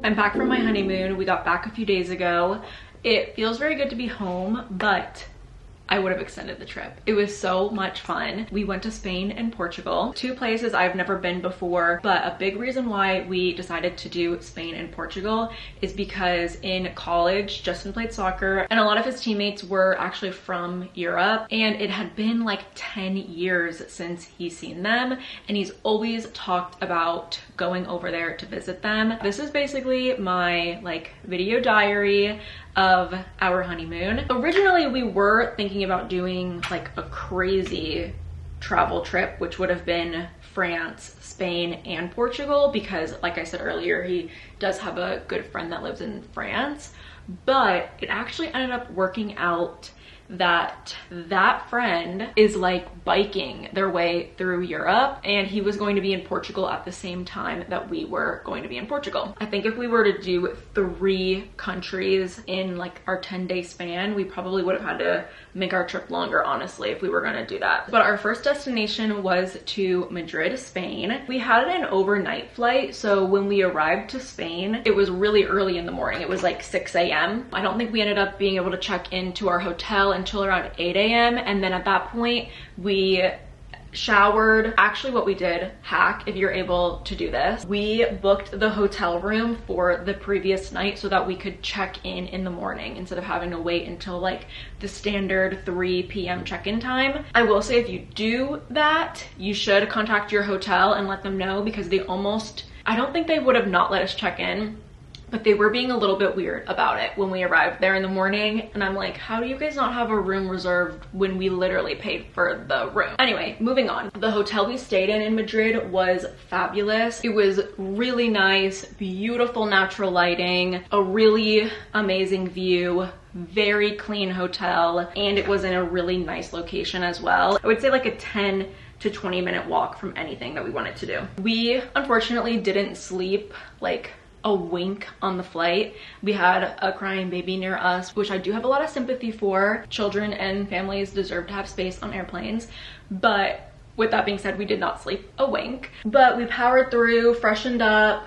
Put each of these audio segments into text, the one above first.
I'm back from my honeymoon. We got back a few days ago. It feels very good to be home, but I would have extended the trip. It was so much fun. We went to Spain and Portugal, two places I've never been before, but a big reason why we decided to do Spain and Portugal is because in college, Justin played soccer and a lot of his teammates were actually from Europe, and it had been like 10 years since he's seen them, and he's always talked about going over there to visit them. This is basically my like video diary of our honeymoon. Originally, we were thinking about doing like a crazy travel trip, which would have been France, Spain, and Portugal, because like I said earlier, he does have a good friend that lives in France. But it actually ended up working out that that friend is like biking their way through Europe, and he was going to be in Portugal at the same time that we were going to be in Portugal. I think if we were to do 3 countries in like our 10-day span, we probably would have had to make our trip longer, honestly, if we were gonna do that. But our first destination was to Madrid, Spain. We had an overnight flight, so when we arrived to Spain, it was really early in the morning. It was like 6 a.m. I don't think we ended up being able to check into our hotel until around 8 a.m. and then at that point we showered. Actually, what we did, hack if you're able to do this, we booked the hotel room for the previous night so that we could check in the morning instead of having to wait until like the standard 3 p.m. check-in time. I will say if you do that, you should contact your hotel and let them know, because I don't think they would have not let us check in, but they were being a little bit weird about it when we arrived there in the morning. And I'm like, how do you guys not have a room reserved when we literally paid for the room? Anyway, moving on. The hotel we stayed in Madrid was fabulous. It was really nice, beautiful natural lighting, a really amazing view, very clean hotel, and it was in a really nice location as well. I would say like a 10 to 20 minute walk from anything that we wanted to do. We unfortunately didn't sleep like a wink on the flight. We had a crying baby near us, which I do have a lot of sympathy for. Children and families deserve to have space on airplanes, but with that being said, we did not sleep a wink. But we powered through, freshened up,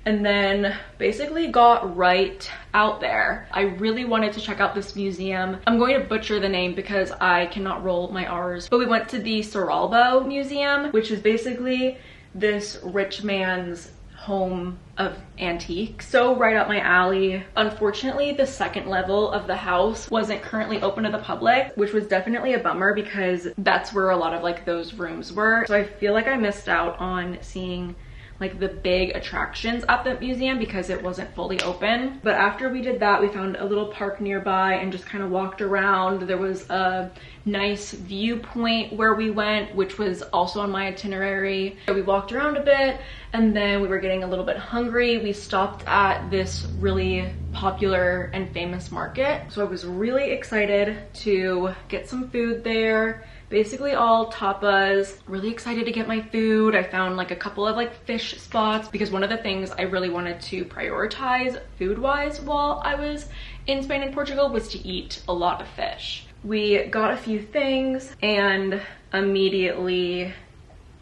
and then basically got right out there. I really wanted to check out this museum. I'm going to butcher the name because I cannot roll my R's, but we went to the Soralbo Museum, which is basically this rich man's home of antiques. So right up my alley. Unfortunately, the second level of the house wasn't currently open to the public, which was definitely a bummer because that's where a lot of like those rooms were. So I feel like I missed out on seeing like the big attractions at the museum because it wasn't fully open. But after we did that, we found a little park nearby and just kind of walked around. There was a nice viewpoint where we went, which was also on my itinerary. So we walked around a bit, and then we were getting a little bit hungry. We stopped at this really popular and famous market. So I was really excited to get some food there. Basically all tapas. Really excited to get my food. I found like a couple of like fish spots because one of the things I really wanted to prioritize food-wise while I was in Spain and Portugal was to eat a lot of fish. We got a few things and immediately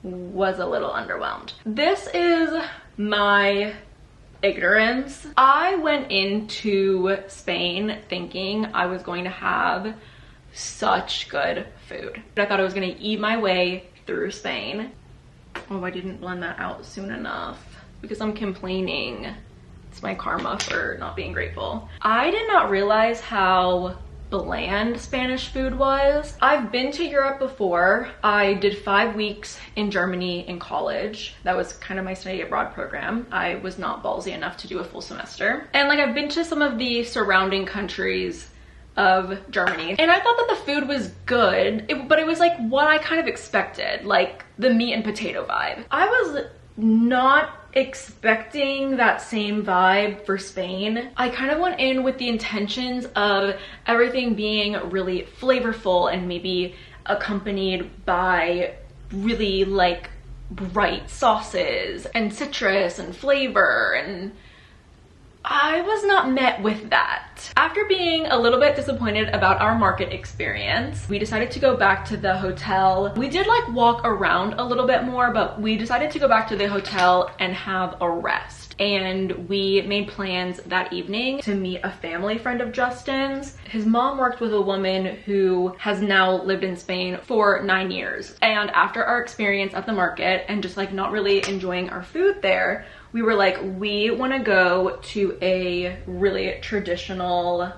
was a little underwhelmed. This is my ignorance. I went into Spain thinking I was going to have such good food. I thought I was gonna eat my way through Spain. Oh, I didn't blend that out soon enough because I'm complaining. It's my karma for not being grateful. I did not realize how bland Spanish food was. I've been to Europe before. I did 5 weeks in Germany in college. That was kind of my study abroad program. I was not ballsy enough to do a full semester. And like I've been to some of the surrounding countries of Germany, and I thought that the food was good, but it was like what I kind of expected, like the meat and potato vibe. I was not expecting that same vibe for Spain. I kind of went in with the intentions of everything being really flavorful and maybe accompanied by really like bright sauces and citrus and flavor, and I was not met with that. After being a little bit disappointed about our market experience, we decided to go back to the hotel. We did like walk around a little bit more, but we decided to go back to the hotel and have a rest. and we made plans that evening to meet a family friend of Justin's. His mom worked with a woman who has now lived in Spain for 9 years. And after our experience at the market and just like not really enjoying our food there, we were like, we want to go to a really traditional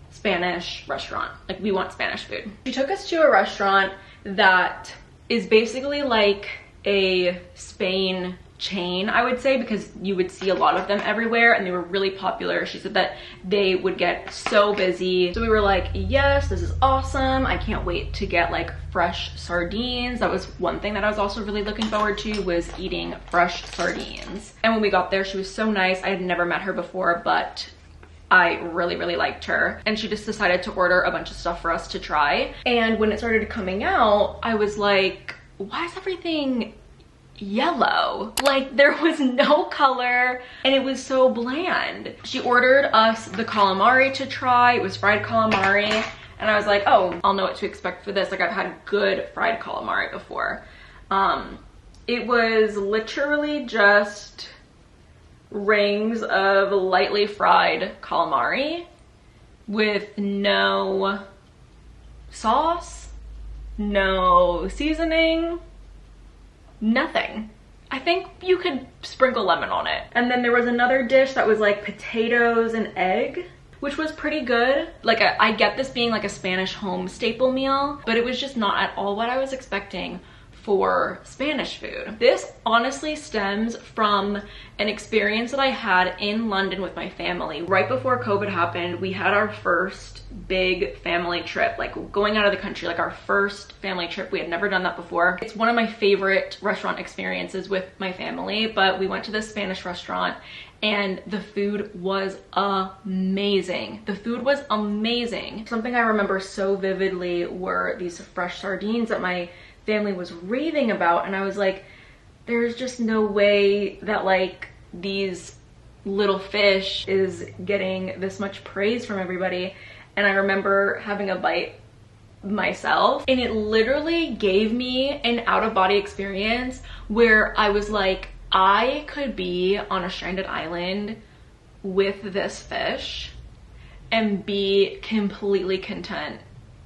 Spanish restaurant. Like, we want Spanish food. She took us to a restaurant that is basically like a Spain chain, I would say, because you would see a lot of them everywhere and they were really popular. She said that they would get so busy. So we were like, yes, this is awesome. I can't wait to get like fresh sardines. That was one thing that I was also really looking forward to, was eating fresh sardines. And when we got there, she was so nice. I had never met her before, but I really liked her. And she just decided to order a bunch of stuff for us to try. And when it started coming out, I was like, why is everything yellow? Like, there was no color and it was so bland. She ordered us the calamari to try. It was fried calamari. And I was like, oh, I'll know what to expect for this. Like, I've had good fried calamari before. It was literally just rings of lightly fried calamari with no sauce, no seasoning, nothing. I think you could sprinkle lemon on it. And then there was another dish that was like potatoes and egg, which was pretty good. Like, I get this being like a Spanish home staple meal, but it was just not at all what I was expecting for Spanish food. This honestly stems from an experience that I had in London with my family. Right before COVID happened, we had our first big family trip, like going out of the country, like our first family trip. We had never done that before. It's one of my favorite restaurant experiences with my family, but we went to this Spanish restaurant and the food was amazing. The food was amazing. Something I remember so vividly were these fresh sardines that my family was raving about, and I was like, there's just no way that like these little fish is getting this much praise from everybody. And I remember having a bite myself and it literally gave me an out-of-body experience where I was like, I could be on a stranded island with this fish and be completely content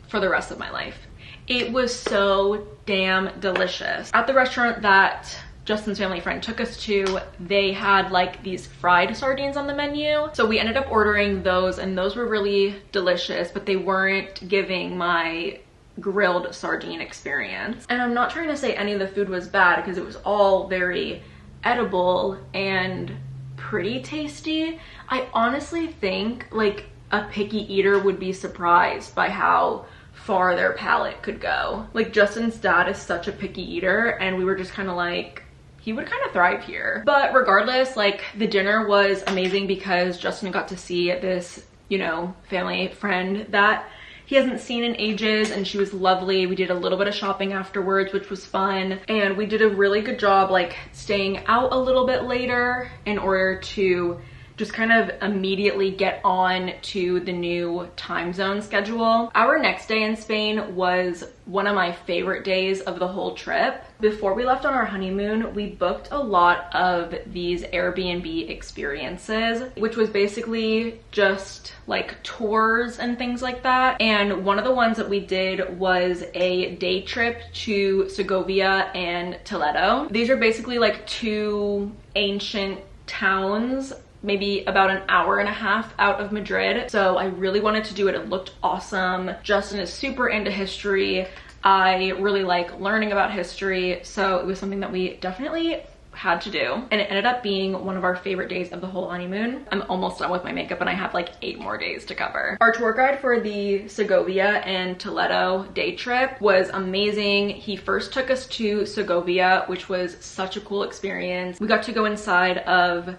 for the rest of my life. It was so damn delicious. At the restaurant that Justin's family friend took us to, they had like these fried sardines on the menu. So we ended up ordering those, and those were really delicious, but they weren't giving my grilled sardine experience. And I'm not trying to say any of the food was bad, because it was all very edible and pretty tasty. I honestly think like a picky eater would be surprised by how far their palate could go. Like, Justin's dad is such a picky eater, and we were just kind of like, he would kind of thrive here. But regardless, like, the dinner was amazing because Justin got to see this, you know, family friend that he hasn't seen in ages, and she was lovely. We did a little bit of shopping afterwards, which was fun, and we did a really good job like staying out a little bit later in order to just kind of immediately get on to the new time zone schedule. Our next day in Spain was one of my favorite days of the whole trip. Before we left on our honeymoon, we booked a lot of these Airbnb experiences, which was basically just like tours and things like that. And one of the ones that we did was a day trip to Segovia and Toledo. These are basically like two ancient towns, maybe about an hour and a half out of Madrid. So I really wanted to do it. It looked awesome. Justin is super into history. I really like learning about history. So it was something that we definitely had to do. And it ended up being one of our favorite days of the whole honeymoon. I'm almost done with my makeup and I have like 8 more days to cover. Our tour guide for the Segovia and Toledo day trip was amazing. He first took us to Segovia, which was such a cool experience. We got to go inside of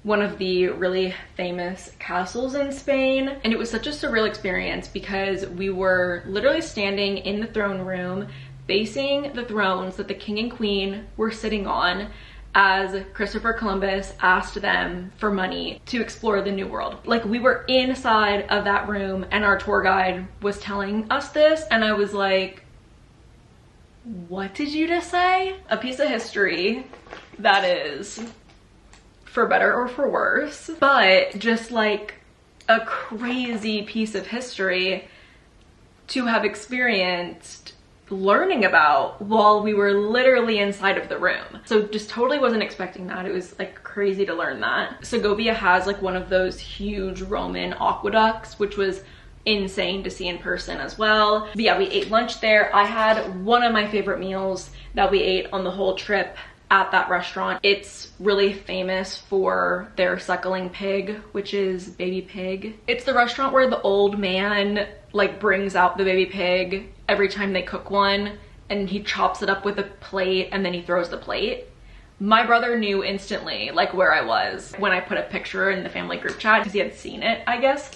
one of the really famous castles in Spain, and it was such a surreal experience because we were literally standing in the throne room facing the thrones that the king and queen were sitting on as Christopher Columbus asked them for money to explore the New World. Like, we were inside of that room and our tour guide was telling us this, and I was like, what did you just say? A piece of history that is for better or for worse, but just like a crazy piece of history to have experienced learning about while we were literally inside of the room. So just totally wasn't expecting that. It was like crazy to learn that. Segovia has like one of those huge Roman aqueducts, which was insane to see in person as well. But yeah, we ate lunch there. I had one of my favorite meals that we ate on the whole trip at that restaurant. It's really famous for their suckling pig, which is baby pig. It's the restaurant where the old man like brings out the baby pig every time they cook one, and he chops it up with a plate and then he throws the plate. My brother knew instantly like where I was when I put a picture in the family group chat because he had seen it, I guess,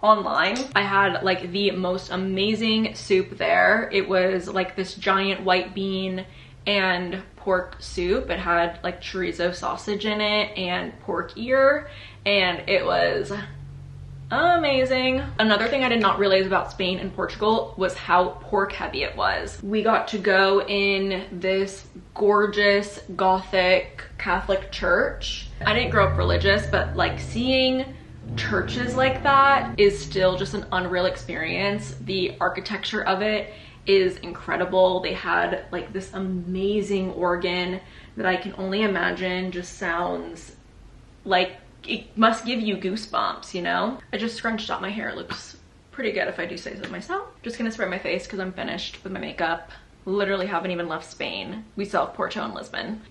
online. I had like the most amazing soup there. It was like this giant white bean and pork soup. It had like chorizo sausage in it and pork ear, and it was amazing. Another thing I did not realize about Spain and Portugal was how pork heavy it was. We got to go in this gorgeous Gothic Catholic church. I didn't grow up religious, but like seeing churches like that is still just an unreal experience. The architecture of it is incredible. They had like this amazing organ that I can only imagine just sounds like it must give you goosebumps, you know? I just scrunched out my hair. It looks pretty good if I do say so myself. Just gonna spray my face because I'm finished with my makeup. Literally haven't even left Spain. We still have Porto and Lisbon.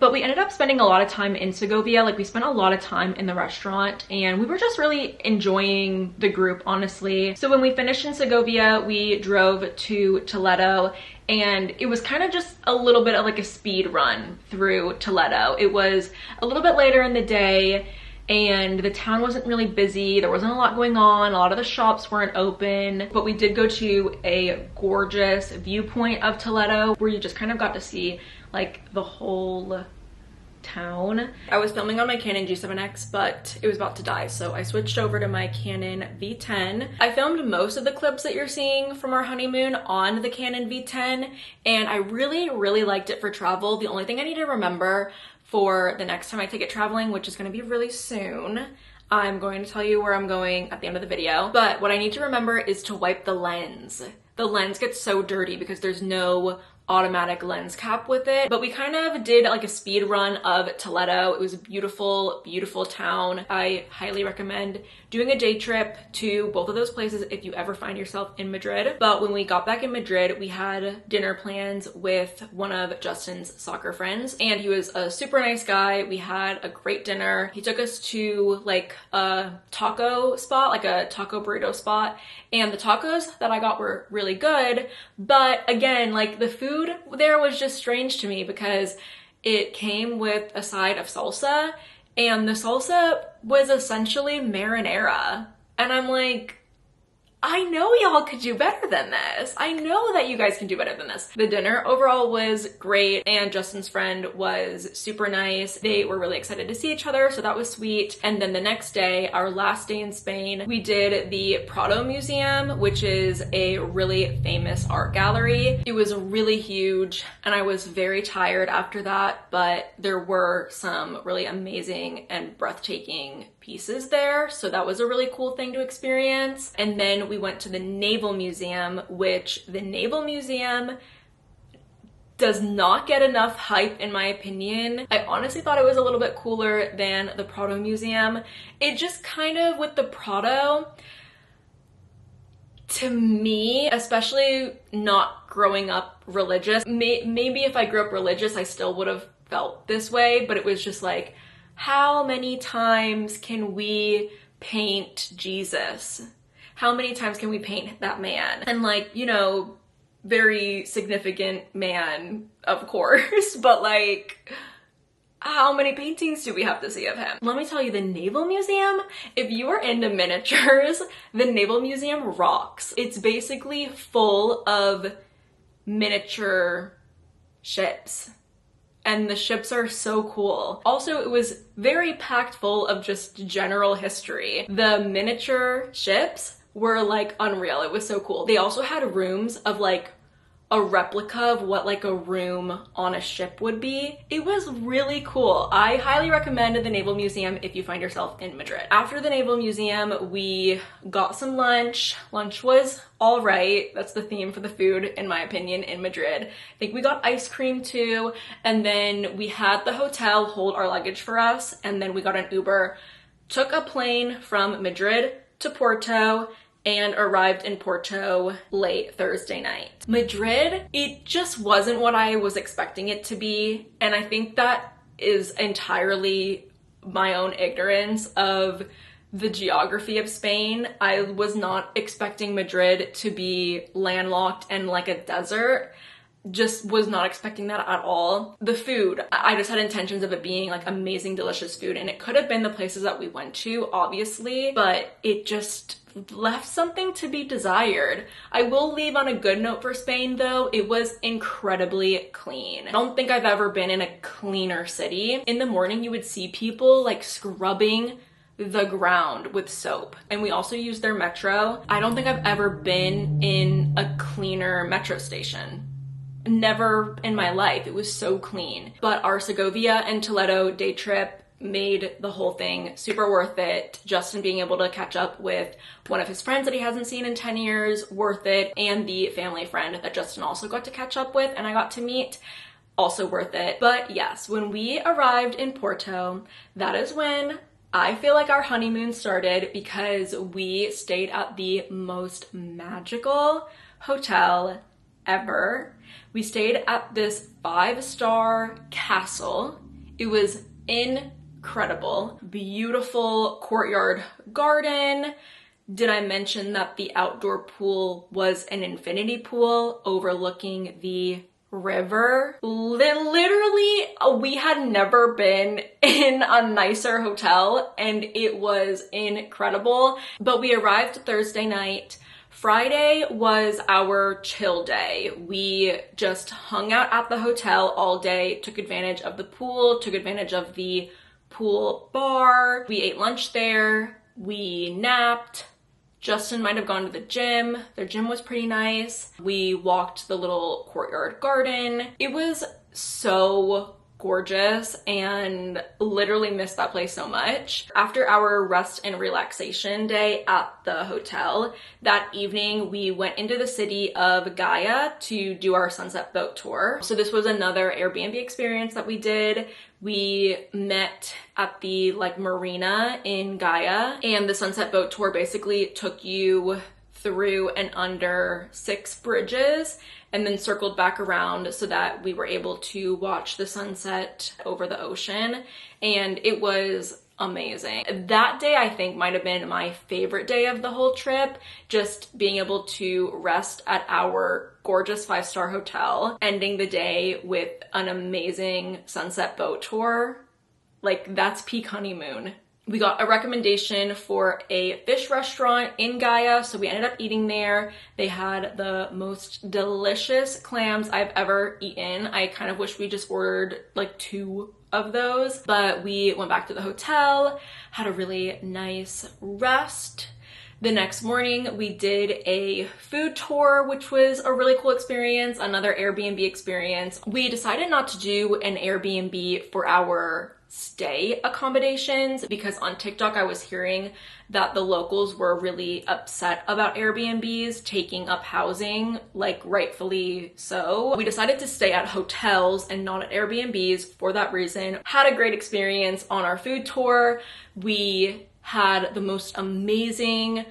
But we ended up spending a lot of time in Segovia. Like we spent a lot of time in the restaurant and we were just really enjoying the group, honestly. So when we finished in Segovia, we drove to Toledo, and it was kind of just a little bit of like a speed run through Toledo. It was a little bit later in the day and the town wasn't really busy. There wasn't a lot going on. A lot of the shops weren't open, but we did go to a gorgeous viewpoint of Toledo where you just kind of got to see like the whole town. I was filming on my Canon G7X, but it was about to die, so I switched over to my Canon V10. I filmed most of the clips that you're seeing from our honeymoon on the Canon V10, and I really liked it for travel. The only thing I need to remember for the next time I take it traveling, which is going to be really soon, I'm going to tell you where I'm going at the end of the video, but what I need to remember is to wipe the lens. The lens gets so dirty because there's no automatic lens cap with it. But we kind of did like a speed run of Toledo. It was a beautiful town. I highly recommend doing a day trip to both of those places if you ever find yourself in Madrid. But when we got back in Madrid, we had dinner plans with one of Justin's soccer friends, and he was a super nice guy. We had a great dinner. He took us to like a taco spot, like a taco burrito spot, and the tacos that I got were really good. But again, like the food there was just strange to me because it came with a side of salsa, and the salsa was essentially marinara. And I'm like, I know y'all could do better than this. I know that you guys can do better than this. The dinner overall was great, and Justin's friend was super nice. They were really excited to see each other, so that was sweet. And then the next day, our last day in Spain, we did the Prado Museum, which is a really famous art gallery. It was really huge, and I was very tired after that, but there were some really amazing and breathtaking pieces there, so that was a really cool thing to experience. And then we went to the Naval Museum, which the Naval Museum does not get enough hype in my opinion. I honestly thought it was a little bit cooler than the Prado Museum. It just kind of, with the Prado, to me, especially not growing up religious, maybe if I grew up religious I still would have felt this way, but it was just like, how many times can we paint Jesus? How many times can we paint that man? And like, you know, very significant man, of course, but like, how many paintings do we have to see of him? Let me tell you, the Naval Museum, if you are into miniatures, the Naval Museum rocks. It's basically full of miniature ships. And the ships are so cool. Also, it was very packed full of just general history. The miniature ships were like unreal. It was so cool. They also had rooms of like a replica of what like a room on a ship would be. It was really cool. I highly recommend the Naval Museum if you find yourself in Madrid. After the Naval Museum, we got some lunch. Lunch was all right. That's the theme for the food, in my opinion, in Madrid. I think we got ice cream too, and then we had the hotel hold our luggage for us, and then we got an Uber, took a plane from Madrid to Porto, and arrived in Porto late Thursday night. Madrid, it just wasn't what I was expecting it to be, and I think that is entirely my own ignorance of the geography of Spain. I was not expecting Madrid to be landlocked and like a desert. Just was not expecting that at all. The food, I just had intentions of it being like amazing, delicious food, and it could have been the places that we went to, obviously, but it just left something to be desired. I will leave on a good note for Spain though. It was incredibly clean. I don't think I've ever been in a cleaner city. In the morning, you would see people like scrubbing the ground with soap, and we also used their metro. I don't think I've ever been in a cleaner metro station. Never in my life. It was so clean. But our Segovia and Toledo day trip made the whole thing super worth it. Justin being able to catch up with one of his friends that he hasn't seen in 10 years, worth it. And the family friend that Justin also got to catch up with and I got to meet, also worth it. But yes, when we arrived in Porto, that is when I feel like our honeymoon started, because we stayed at the most magical hotel ever. We stayed at this 5-star castle. It was incredible. Beautiful courtyard garden. Did I mention that the outdoor pool was an infinity pool overlooking the river? Literally, we had never been in a nicer hotel, and it was incredible. But we arrived Thursday night. Friday was our chill day. We just hung out at the hotel all day, took advantage of the pool, took advantage of the pool bar. We ate lunch there, we napped. Justin might have gone to the gym. Their gym was pretty nice. We walked the little courtyard garden. It was so gorgeous, and literally missed that place so much. After our rest and relaxation day at the hotel, that evening we went into the city of Gaia to do our sunset boat tour. So this was another Airbnb experience that we did. We met at the like marina in Gaia, and the sunset boat tour basically took you through and under 6 bridges and then circled back around so that we were able to watch the sunset over the ocean, and it was amazing. That day I think might have been my favorite day of the whole trip, just being able to rest at our gorgeous 5-star hotel, ending the day with an amazing sunset boat tour. Like, that's peak honeymoon. We got a recommendation for a fish restaurant in Gaia, so we ended up eating there. They had the most delicious clams I've ever eaten. I kind of wish we just ordered like 2 of those, but we went back to the hotel, had a really nice rest. The next morning, we did a food tour, which was a really cool experience, another Airbnb experience. We decided not to do an Airbnb for our stay accommodations because on TikTok I was hearing that the locals were really upset about Airbnbs taking up housing, like rightfully so. We decided to stay at hotels and not at Airbnbs for that reason. Had a great experience on our food tour. We had the most amazing,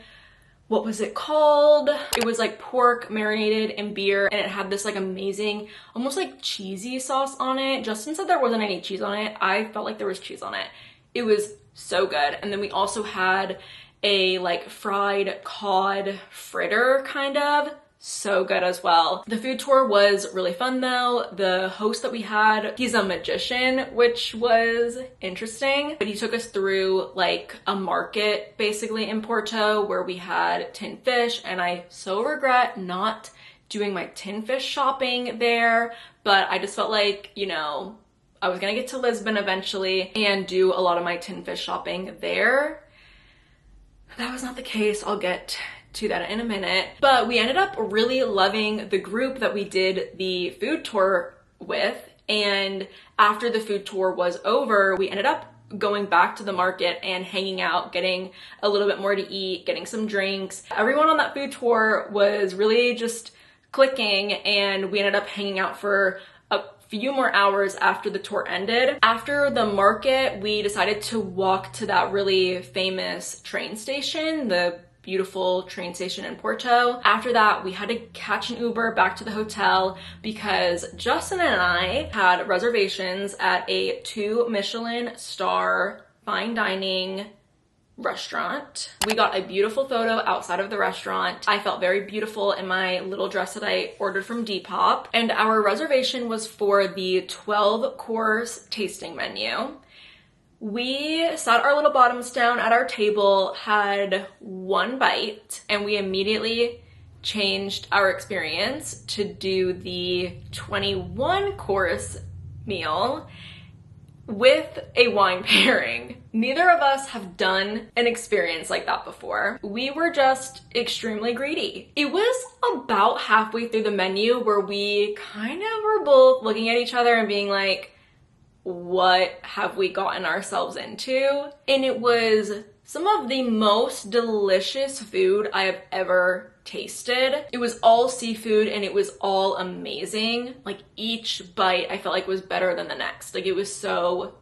what was it called? It was like pork marinated in beer, and it had this like amazing, almost like cheesy sauce on it. Justin said there wasn't any cheese on it. I felt like there was cheese on it. It was so good. And then we also had a like fried cod fritter kind of. So good as well. The food tour was really fun though. The host that we had, he's a magician, which was interesting. But he took us through like a market basically in Porto where we had tin fish, and I so regret not doing my tin fish shopping there. But I just felt like, you know, I was gonna get to Lisbon eventually and do a lot of my tin fish shopping there. That was not the case. I'll get to that in a minute. But we ended up really loving the group that we did the food tour with, and after the food tour was over, we ended up going back to the market and hanging out, getting a little bit more to eat, getting some drinks. Everyone on that food tour was really just clicking, and we ended up hanging out for a few more hours after the tour ended. After the market, we decided to walk to that really famous train station, the beautiful train station in Porto. After that, we had to catch an Uber back to the hotel because Justin and I had reservations at a 2 Michelin star fine dining restaurant. We got a beautiful photo outside of the restaurant. I felt very beautiful in my little dress that I ordered from Depop, and our reservation was for the 12-course tasting menu. We sat our little bottoms down at our table, had one bite, and we immediately changed our experience to do the 21-course meal with a wine pairing. Neither of us have done an experience like that before. We were just extremely greedy. It was about halfway through the menu where we kind of were both looking at each other and being like, what have we gotten ourselves into? And it was some of the most delicious food I have ever tasted. It was all seafood and it was all amazing. Like each bite I felt like was better than the next. Like it was so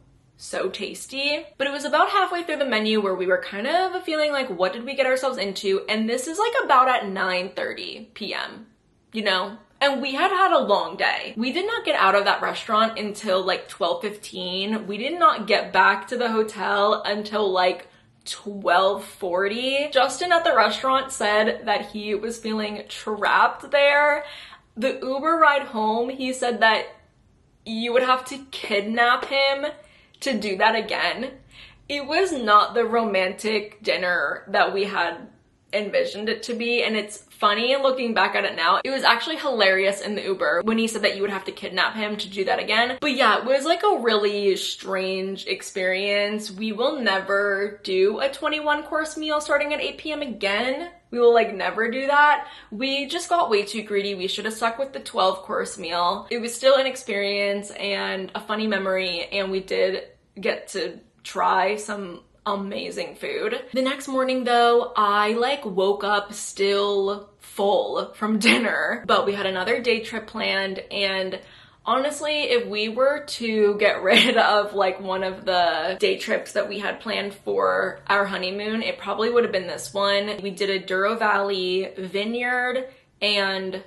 tasty. But it was about halfway through the menu where we were kind of feeling like, what did we get ourselves into? And this is like about at 9:30 p.m., you know? And we had had a long day. We did not get out of that restaurant until like 12:15. We did not get back to the hotel until like 12:40. Justin at the restaurant said that he was feeling trapped there. The Uber ride home, he said that you would have to kidnap him to do that again. It was not the romantic dinner that we had envisioned it to be, and it's funny looking back at it now. It was actually hilarious in the Uber when he said that you would have to kidnap him to do that again. But yeah, it was like a really strange experience. We will never do a 21-course meal starting at 8 p.m. again. We will like never do that. We just got way too greedy. We should have stuck with the 12-course meal. It was still an experience and a funny memory, and we did get to try some amazing food. The next morning though, I like woke up still full from dinner, but we had another day trip planned, and honestly, if we were to get rid of like one of the day trips that we had planned for our honeymoon, it probably would have been this one. We did a Douro Valley vineyard and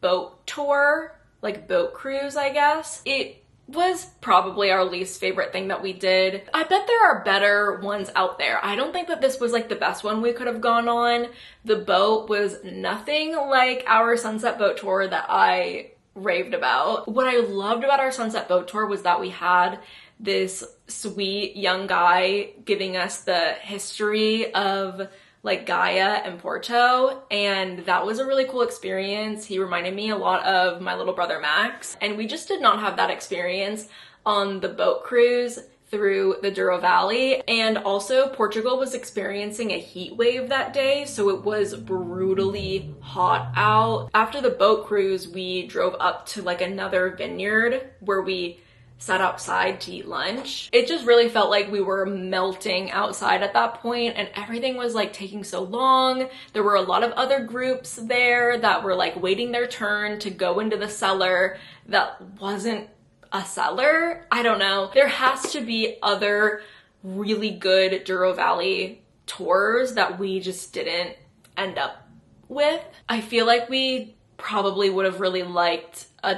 boat tour, like boat cruise, I guess. It was probably our least favorite thing that we did. I bet there are better ones out there. I don't think that this was like the best one we could have gone on. The boat was nothing like our sunset boat tour that I raved about. What I loved about our sunset boat tour was that we had this sweet young guy giving us the history of like Gaia and Porto, and that was a really cool experience. He reminded me a lot of my little brother Max, and we just did not have that experience on the boat cruise through the Douro Valley. And also Portugal was experiencing a heat wave that day, so it was brutally hot out. After the boat cruise, we drove up to like another vineyard where we sat outside to eat lunch. It just really felt like we were melting outside at that point, and everything was like taking so long. There were a lot of other groups there that were like waiting their turn to go into the cellar that wasn't a cellar. I don't know. There has to be other really good Douro Valley tours that we just didn't end up with. I feel like we probably would have really liked a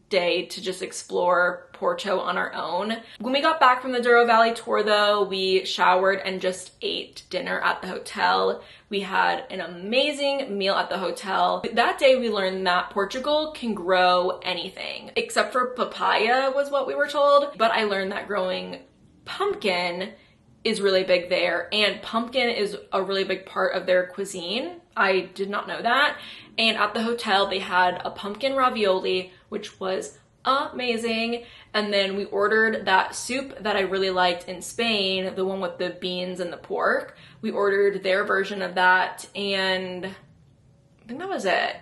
day to just explore Porto on our own. When we got back from the Douro Valley tour though, we showered and just ate dinner at the hotel. We had an amazing meal at the hotel. That day we learned that Portugal can grow anything except for papaya was what we were told, but I learned that growing pumpkin is really big there, and pumpkin is a really big part of their cuisine. I did not know that. And at the hotel they had a pumpkin ravioli, which was amazing. And then we ordered that soup that I really liked in Spain, the one with the beans and the pork. We ordered their version of that, and I think that was it.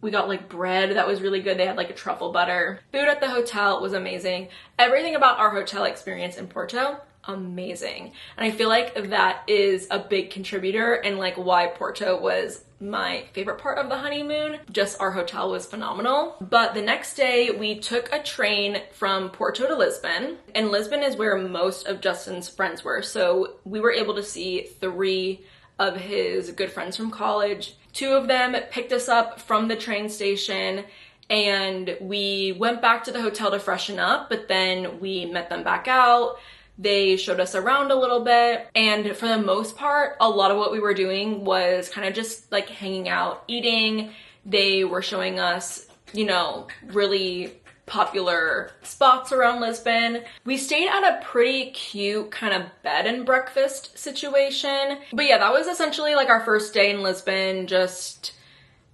We got like bread that was really good. They had like a truffle butter. Food at the hotel was amazing. Everything about our hotel experience in Porto, amazing. And I feel like that is a big contributor and like why Porto was my favorite part of the honeymoon. Just our hotel was phenomenal. But the next day we took a train from Porto to Lisbon, and Lisbon is where most of Justin's friends were. So we were able to see 3 of his good friends from college. 2 of them picked us up from the train station, and we went back to the hotel to freshen up, but then we met them back out. They showed us around a little bit, and for the most part, a lot of what we were doing was kind of just like hanging out, eating. They were showing us, you know, really popular spots around Lisbon. We stayed at a pretty cute kind of bed and breakfast situation. But yeah, that was essentially like our first day in Lisbon, just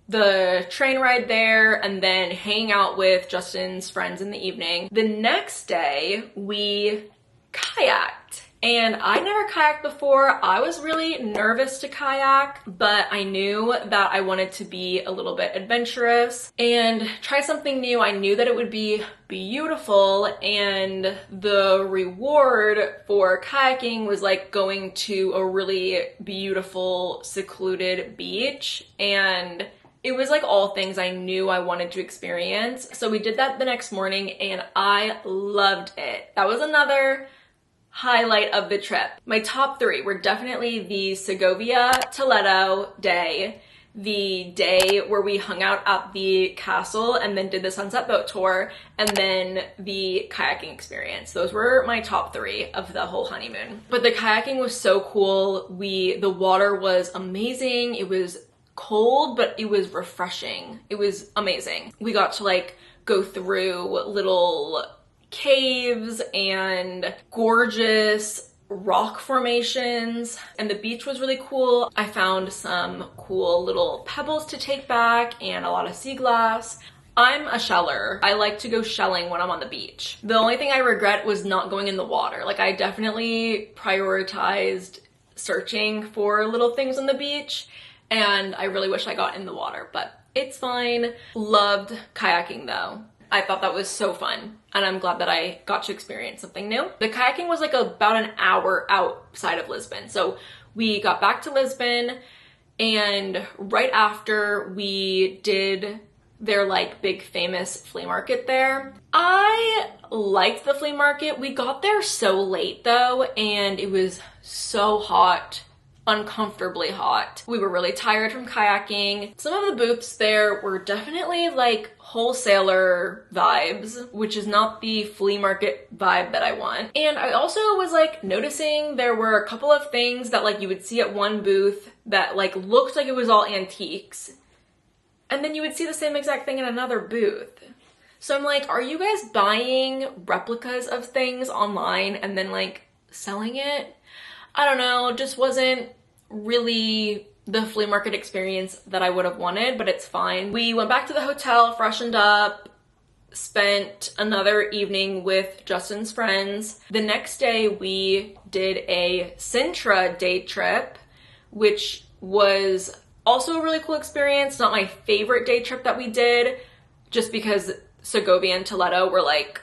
the train ride there and then hanging out with Justin's friends in the evening. The next day we kayaked, and I never kayaked before. I was really nervous to kayak, but I knew that I wanted to be a little bit adventurous and try something new. I knew that it would be beautiful, and the reward for kayaking was like going to a really beautiful secluded beach, and it was like all things I knew I wanted to experience. So we did that the next morning and I loved it. That was another highlight of the trip. My top 3 were definitely the Segovia Toledo day, the day where we hung out at the castle and then did the sunset boat tour, and then the kayaking experience. Those were my top 3 of the whole honeymoon. But the kayaking was so cool. The water was amazing. It was cold, but it was refreshing. It was amazing. We got to like go through little caves and gorgeous rock formations, and the beach was really cool. I found some cool little pebbles to take back and a lot of sea glass. I'm a sheller. I like to go shelling when I'm on the beach. The only thing I regret was not going in the water. Like, I definitely prioritized searching for little things on the beach, and I really wish I got in the water, but it's fine. Loved kayaking though. I thought that was so fun, and I'm glad that I got to experience something new. The kayaking was like about an hour outside of Lisbon. So we got back to Lisbon, and right after we did their like big famous flea market there. I liked the flea market. We got there so late though, and it was so hot. Uncomfortably hot. We were really tired from kayaking. Some of the booths there were definitely like wholesaler vibes, which is not the flea market vibe that I want. And I also was like noticing there were a couple of things that like you would see at one booth that like looked like it was all antiques, and then you would see the same exact thing in another booth. So I'm like, are you guys buying replicas of things online and then like selling it? I don't know, just wasn't really the flea market experience that I would have wanted, but it's fine. We went back to the hotel, freshened up, spent another evening with Justin's friends. The next day we did a Sintra day trip, which was also a really cool experience. Not my favorite day trip that we did, just because Segovia and Toledo were like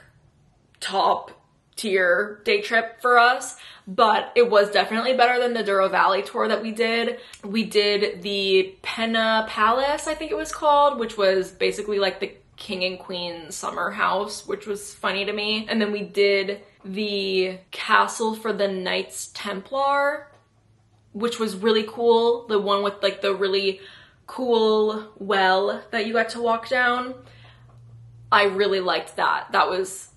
top tier day trip for us, but it was definitely better than the Douro Valley tour that we did. We did the Penna Palace, I think it was called, which was basically like the king and queen summer house, which was funny to me. And then we did the castle for the Knights Templar, which was really cool. The one with like the really cool well that you got to walk down. I really liked that. That was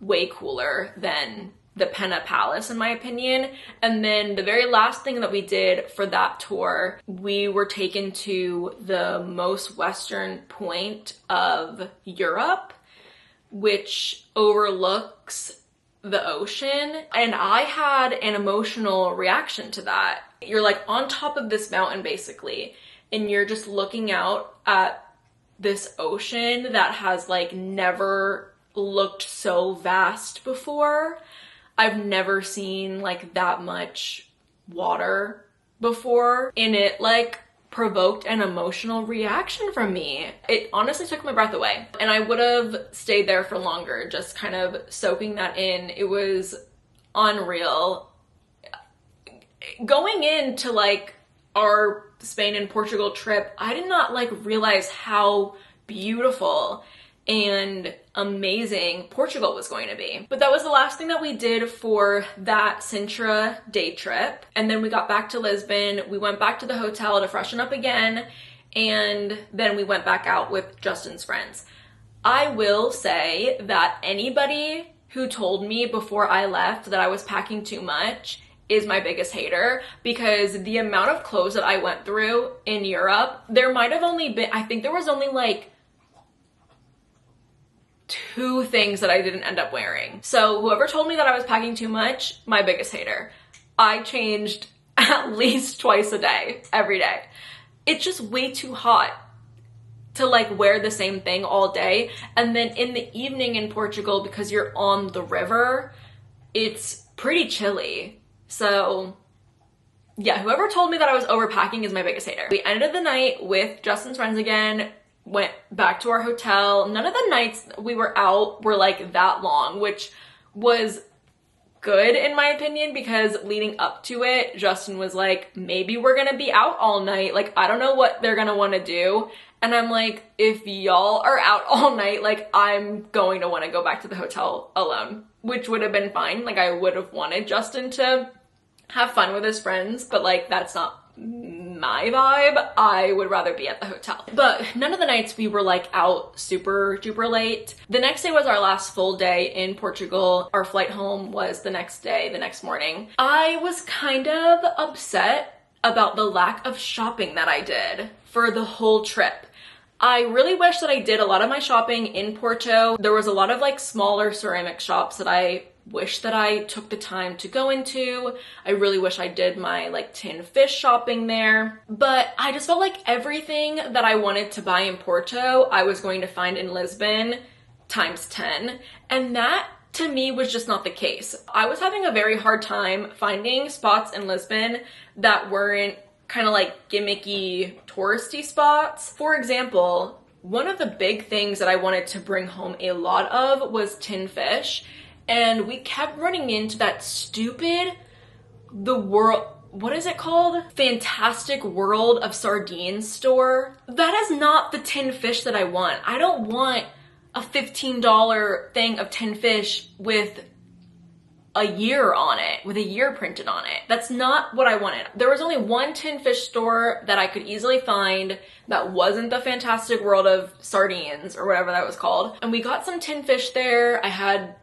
way cooler than the Penna Palace in my opinion. And then the very last thing that we did for that tour, we were taken to the most western point of Europe, which overlooks the ocean, and I had an emotional reaction to that. You're like on top of this mountain basically, and you're just looking out at this ocean that has like never looked so vast before. I've never seen like that much water before, and it like provoked an emotional reaction from me. It honestly took my breath away, and I would have stayed there for longer, just kind of soaking that in. It was unreal. Going into like our Spain and Portugal trip, I did not like realize how beautiful and amazing Portugal was going to be. But that was the last thing that we did for that Sintra day trip. And then we got back to Lisbon. We went back to the hotel to freshen up again. And then we went back out with Justin's friends. I will say that anybody who told me before I left that I was packing too much is my biggest hater, because the amount of clothes that I went through in Europe, there might have only been, I think there was only like 2 things that I didn't end up wearing. So whoever told me that I was packing too much, my biggest hater. I changed at least twice a day, every day. It's just way too hot to like wear the same thing all day. And then in the evening in Portugal, because you're on the river, it's pretty chilly. So yeah, whoever told me that I was overpacking is my biggest hater. We ended the night with Justin's friends again, went back to our hotel. None of the nights we were out were like that long, which was good in my opinion, because leading up to it, Justin was like, maybe we're gonna be out all night. Like, I don't know what they're gonna wanna do. And I'm like, if y'all are out all night, like I'm going to wanna go back to the hotel alone, which would have been fine. Like I would have wanted Justin to have fun with his friends, but like that's not my vibe. I would rather be at the hotel. But none of the nights we were like out super duper late. The next day was our last full day in Portugal. Our flight home was the next day, the next morning. I was kind of upset about the lack of shopping that I did for the whole trip. I really wish that I did a lot of my shopping in Porto. There was a lot of like smaller ceramic shops that I wish that I took the time to go into. I really wish I did my like tin fish shopping there. But I just felt like everything that I wanted to buy in Porto, I was going to find in Lisbon times 10. And that to me was just not the case. I was having a very hard time finding spots in Lisbon that weren't kind of like gimmicky touristy spots. For example, one of the big things that I wanted to bring home a lot of was tin fish. And we kept running into that stupid, what is it called? Fantastic World of Sardines store. That is not the tin fish that I want. I don't want a $15 thing of tin fish with a year on it, with a year printed on it. That's not what I wanted. There was only one tin fish store that I could easily find that wasn't the Fantastic World of Sardines or whatever that was called. And we got some tin fish there. I had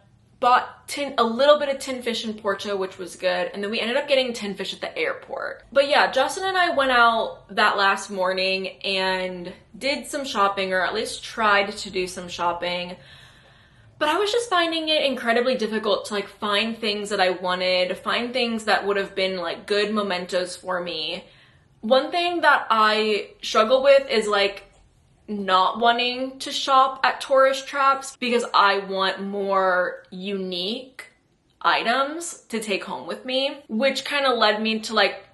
bought a little bit of tin fish in Porto, which was good. And then we ended up getting tin fish at the airport. But yeah, Justin and I went out that last morning and did some shopping, or at least tried to do some shopping. But I was just finding it incredibly difficult to like find things that I wanted, find things that would have been like good mementos for me. One thing that I struggle with is like not wanting to shop at tourist traps, because I want more unique items to take home with me, which kind of led me to like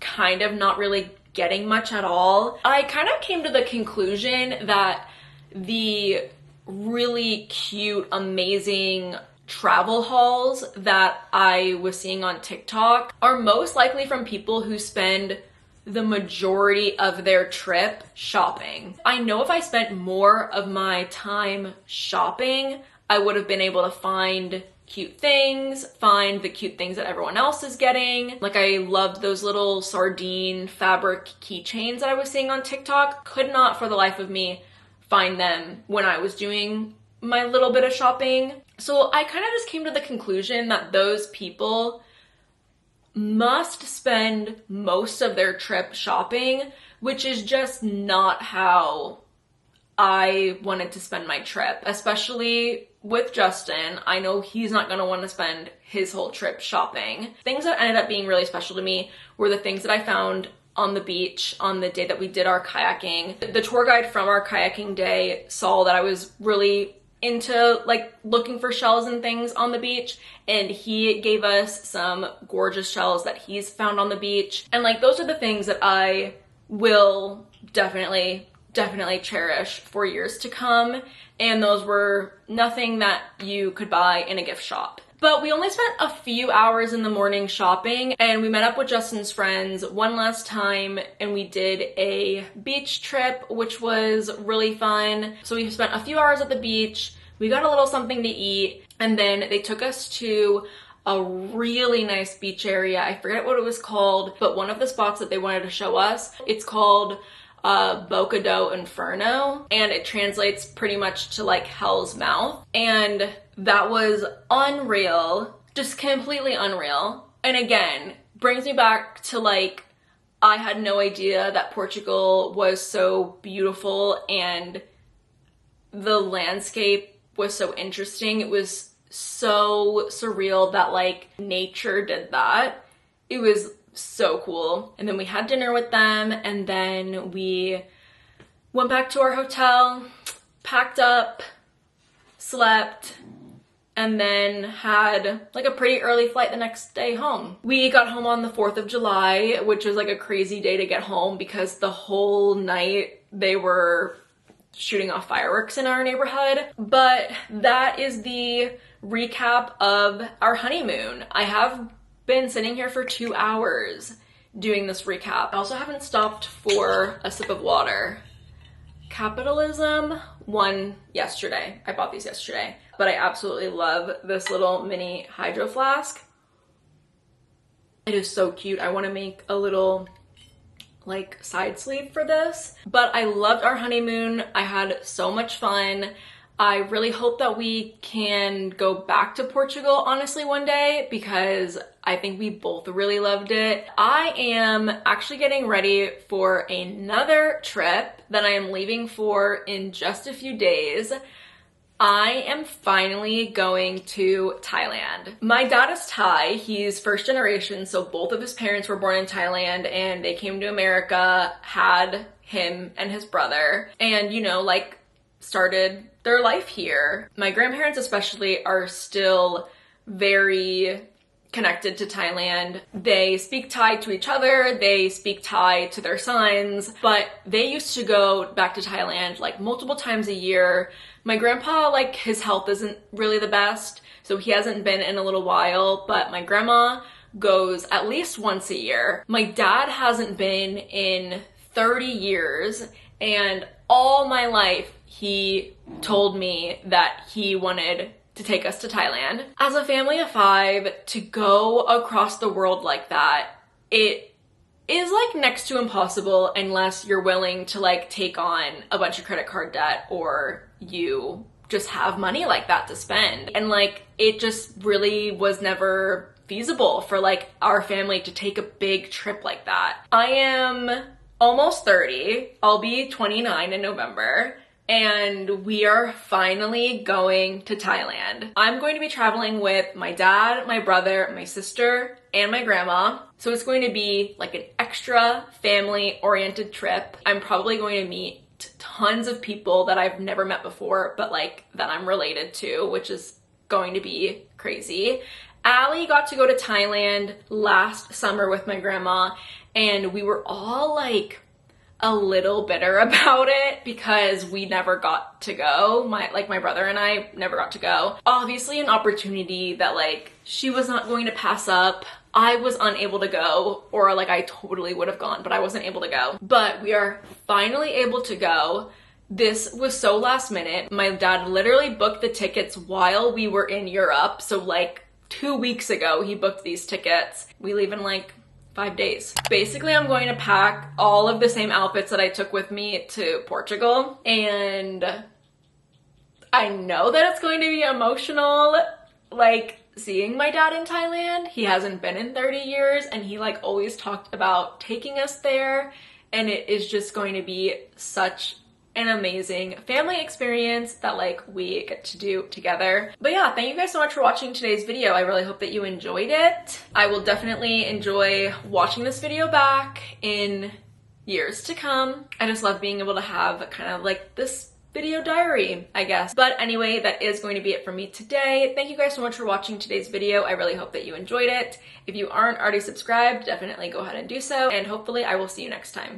kind of not really getting much at all. I kind of came to the conclusion that the really cute, amazing travel hauls that I was seeing on TikTok are most likely from people who spend the majority of their trip shopping. I know if I spent more of my time shopping, I would have been able to find cute things, find the cute things that everyone else is getting. Like I loved those little sardine fabric keychains that I was seeing on TikTok. Could not for the life of me find them when I was doing my little bit of shopping. So I kind of just came to the conclusion that those people must spend most of their trip shopping, which is just not how I wanted to spend my trip, especially with Justin. I know he's not going to want to spend his whole trip shopping. Things that ended up being really special to me were the things that I found on the beach on the day that we did our kayaking. The tour guide from our kayaking day saw that I was really into like looking for shells and things on the beach, and he gave us some gorgeous shells that he's found on the beach. And like those are the things that I will definitely cherish for years to come, and those were nothing that you could buy in a gift shop. But we only spent a few hours in the morning shopping, and we met up with Justin's friends one last time, and we did a beach trip, which was really fun. So we spent a few hours at the beach, we got a little something to eat, and then they took us to a really nice beach area. I forget what it was called, but one of the spots that they wanted to show us, it's called Boca do Inferno, and it translates pretty much to like Hell's Mouth. And that was unreal, just completely unreal. And again, brings me back to like, I had no idea that Portugal was so beautiful and the landscape was so interesting. It was so surreal that like nature did that. It was so cool. And then we had dinner with them, and then we went back to our hotel, packed up, slept, and then had like a pretty early flight the next day home. We got home on the 4th of July, which was like a crazy day to get home because the whole night they were shooting off fireworks in our neighborhood. But that is the recap of our honeymoon. I have been sitting here for 2 hours doing this recap. I also haven't stopped for a sip of water. Capitalism won yesterday. I bought these yesterday, but I absolutely love this little mini hydro flask. It is so cute. I want to make a little like side sleeve for this, but I loved our honeymoon. I had so much fun. I really hope that we can go back to Portugal, honestly, one day, because I think we both really loved it. I am actually getting ready for another trip that I am leaving for in just a few days. I am finally going to Thailand. My dad is Thai. He's first generation, so both of his parents were born in Thailand, and they came to America, had him and his brother, and you know, like, started their life here. My grandparents especially are still very connected to Thailand. They speak Thai to each other, they speak Thai to their sons, but they used to go back to Thailand like multiple times a year. My grandpa, like, his health isn't really the best, so he hasn't been in a little while, but my grandma goes at least once a year. My dad hasn't been in 30 years, and all my life he told me that he wanted to take us to Thailand. As a family of 5, to go across the world like that, it is like next to impossible unless you're willing to like take on a bunch of credit card debt, or you just have money like that to spend. And like, it just really was never feasible for like our family to take a big trip like that. I am almost 30. I'll be 29 in November. And we are finally going to Thailand. I'm going to be traveling with my dad, my brother, my sister, and my grandma. So it's going to be like an extra family-oriented trip. I'm probably going to meet tons of people that I've never met before, but like that I'm related to, which is going to be crazy. Allie got to go to Thailand last summer with my grandma, and we were all like a little bitter about it because we never got to go. My brother and I never got to go. Obviously an opportunity that like she was not going to pass up. I was unable to go, or like I totally would have gone, but I wasn't able to go. But we are finally able to go. This was so last minute. My dad literally booked the tickets while we were in Europe. So like 2 weeks ago, he booked these tickets. We leave in like 5 days. Basically, I'm going to pack all of the same outfits that I took with me to Portugal, and I know that it's going to be emotional, like seeing my dad in Thailand. He hasn't been in 30 years, and he like always talked about taking us there, and it is just going to be such an amazing family experience that like we get to do together. But yeah, thank you guys so much for watching today's video. I really hope that you enjoyed it. I will definitely enjoy watching this video back in years to come. I just love being able to have kind of like this video diary, I guess. But anyway, that is going to be it for me today. Thank you guys so much for watching today's video. I really hope that you enjoyed it. If you aren't already subscribed, definitely go ahead and do so, and hopefully I will see you next time.